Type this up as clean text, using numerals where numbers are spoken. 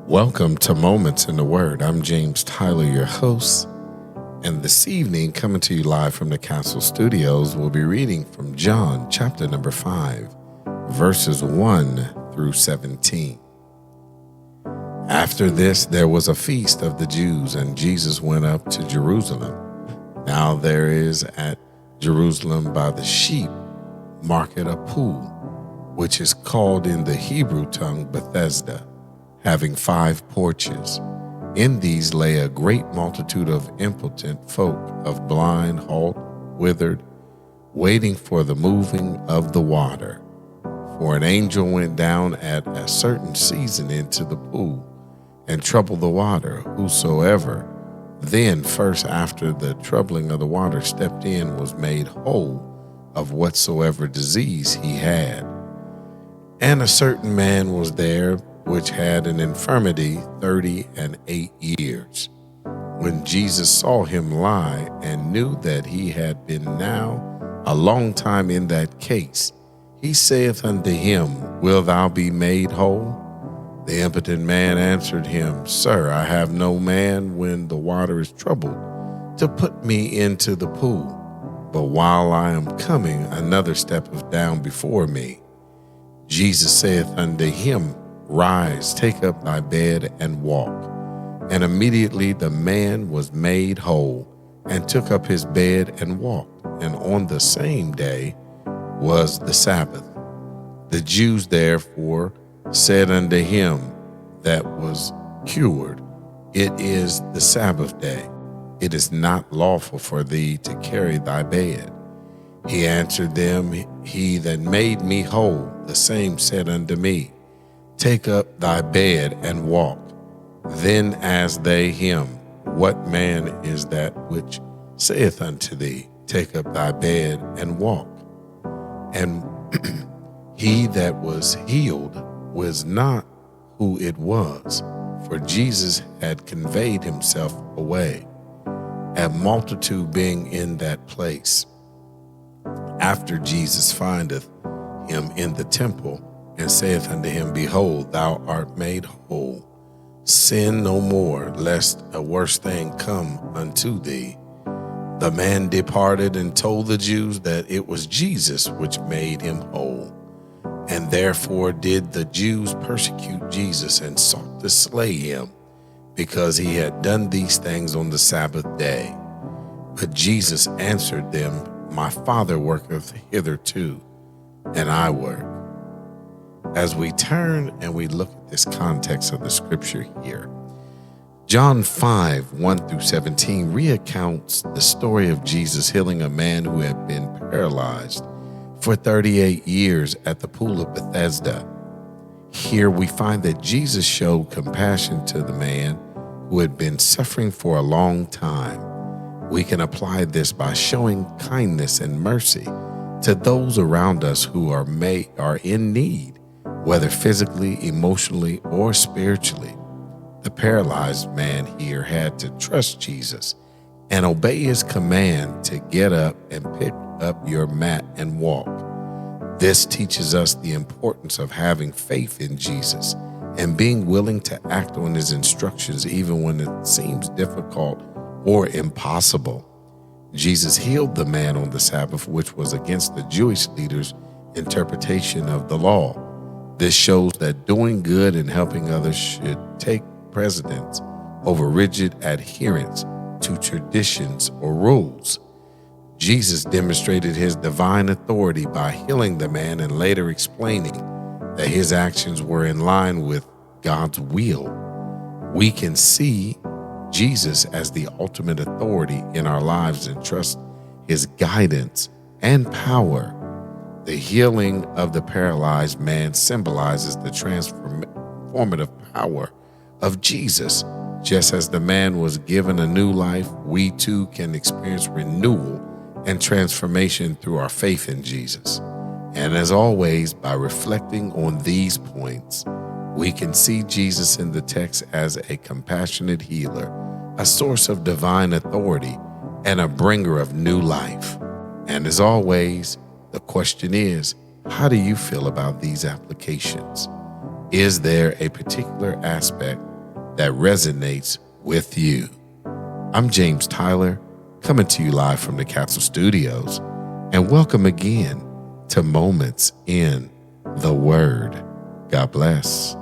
Welcome to Moments in the Word. I'm James Tyler, your host, and this evening, coming to you live from the Castle Studios, we'll be reading from John chapter number 5, verses 1 through 17. After this, there was a feast of the Jews, and Jesus went up to Jerusalem. Now there is at Jerusalem by the sheep market a pool, which is called in the Hebrew tongue Bethesda, having 5 porches. In these lay a great multitude of impotent folk, of blind, halt, withered, waiting for the moving of the water. For an angel went down at a certain season into the pool, and troubled the water. Whosoever then first after the troubling of the water stepped in was made whole of whatsoever disease he had. And a certain man was there which had an infirmity 38 years. When Jesus saw him lie, and knew that he had been now a long time in that case, he saith unto him, Wilt thou be made whole? The impotent man answered him, Sir, I have no man when the water is troubled to put me into the pool, but while I am coming, another steppeth down before me. Jesus saith unto him, Rise, take up thy bed, and walk. And immediately the man was made whole, and took up his bed and walked. And on the same day was the Sabbath. The Jews therefore said unto him that was cured, It is the Sabbath day. It is not lawful for thee to carry thy bed. He answered them, He that made me whole, the same said unto me, Take up thy bed and walk. Then asked they him, What man is that which saith unto thee, Take up thy bed and walk? And he that was healed was not who it was, for Jesus had conveyed himself away, a multitude being in that place. After Jesus findeth him in the temple, and saith unto him, Behold, thou art made whole. Sin no more, lest a worse thing come unto thee. The man departed and told the Jews that it was Jesus which made him whole. And therefore did the Jews persecute Jesus, and sought to slay him, because he had done these things on the Sabbath day. But Jesus answered them, My Father worketh hitherto, and I work. As we turn and we look at this context of the scripture here, John 5, 1 through 17 recounts the story of Jesus healing a man who had been paralyzed for 38 years at the pool of Bethesda. Here we find that Jesus showed compassion to the man who had been suffering for a long time. We can apply this by showing kindness and mercy to those around us who are in need, whether physically, emotionally, or spiritually. The paralyzed man here had to trust Jesus and obey his command to get up and pick up your mat and walk. This teaches us the importance of having faith in Jesus and being willing to act on his instructions even when it seems difficult or impossible. Jesus healed the man on the Sabbath, which was against the Jewish leaders' interpretation of the law. This shows that doing good and helping others should take precedence over rigid adherence to traditions or rules. Jesus demonstrated his divine authority by healing the man and later explaining that his actions were in line with God's will. We can see Jesus as the ultimate authority in our lives and trust his guidance and power. The healing of the paralyzed man symbolizes the transformative power of Jesus. Just as the man was given a new life, we too can experience renewal and transformation through our faith in Jesus. And as always, by reflecting on these points, we can see Jesus in the text as a compassionate healer, a source of divine authority, and a bringer of new life. And as always, the question is, how do you feel about these applications? Is there a particular aspect that resonates with you. I'm James Tyler, coming to you live from the Capsule Studios, and welcome again to Moments in the Word. God bless.